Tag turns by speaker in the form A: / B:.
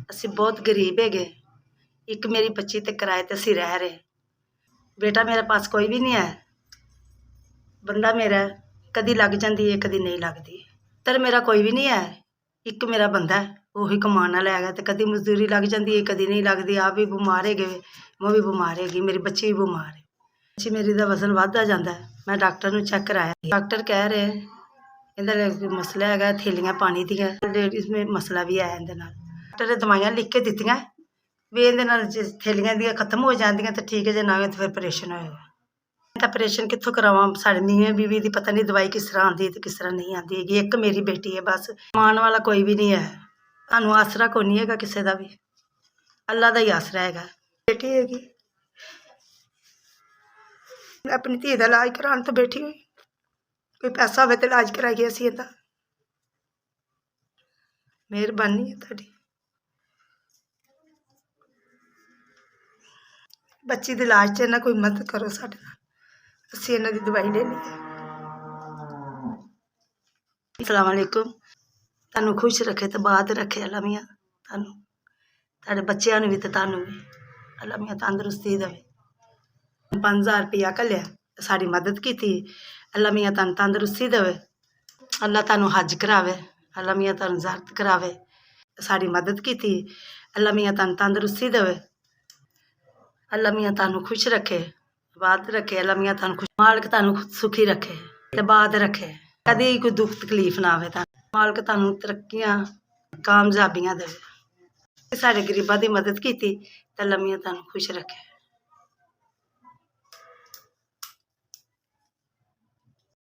A: ਅਸੀਂ ਬਹੁਤ ਗਰੀਬ ਹੈਗੇ। ਇੱਕ ਮੇਰੀ ਬੱਚੀ ਤੇ ਕਿਰਾਏ ਤੇ ਅਸੀਂ ਰਹਿ ਰਹੇ। ਬੇਟਾ ਮੇਰੇ ਪਾਸ ਕੋਈ ਵੀ ਨਹੀਂ ਹੈ। ਬੰਦਾ ਮੇਰਾ ਕਦੀ ਲੱਗ ਜਾਂਦੀ ਹੈ, ਕਦੀ ਨਹੀਂ ਲੱਗਦੀ। तर मेरा कोई भी नहीं है। एक मेरा बंदा है, वही कमाने वाला है। तो कभी मजदूरी लग जाती है, कभी नहीं लगती। आप भी बीमार है गए, मैं भी बीमार हैगी, मेरी बच्ची भी बीमार है। बच्ची मेरी का वजन बढ़ता जाता है। मैं डॉक्टर को चेक कराया, डॉक्टर कह रहे इहदा मसला है थैलियां पानी दियां, लेडीज़ में मसला भी है। इहदे नाल डॉक्टर ने दवाइयां लिख के दित्तियां भी इहदे नाल जे थैलियां दियां खत्म हो जांदियां तो ठीक है, जे ना तो फिर ऑपरेशन होएगा। ऑपरेशन कित्थों करावां? साढ़े नीवें बीवी की पता नहीं दवाई किस तरह आती तो किस तरह नहीं आती हैगी। एक मेरी बेटी है बस, कमाने वाला कोई भी नहीं है। सानू आसरा कोई नहीं है किसी का भी, अल्लाह का ही आसरा है। बेटी हैगी, अपनी धी का इलाज कराने तो बैठी हुई, कोई पैसा हो तो इलाज कराइए असीं इहदा। मेहरबानी है तुहाडी। बच्ची के इलाज च इन्हां कोई मदद करो साडे नाल, असीं इन्हां दी दवाई लेनी है। अस्सलाम वालेकुम। तुहानू खुश रखे तो बात रखे अल्लाह मियां, तुहानू तुहाडे बच्चिआं नू भी ते तुहानू भी अल्लाह मियां तंदरुस्ती देवे। 5000 रुपया घल्लिआ साडी मदद कीती, अल्लाह मियां तुहानू तंदरुस्ती देवे। अल्लाह तुहानू हज करावे, अल्लाह मियां तुहानू ज़ियारत करावे। साडी मदद कीती, अल्लाह मियां तुहानू तंदरुस्ती देवे। अल्लाह मियां तुहानू खुश रखे, बात रखे। अल्लाह मियां तुहानू खुश, मालिक तुहानू सुखी रखे ते बात रखे, कदी कोई दुख तकलीफ ना आवे। मालिक तुहानू तरक्कियां कामयाबियां देवे। साडे गरीबां दी मदद कीती ते अल्लाह मियां तुहानू खुश रखे।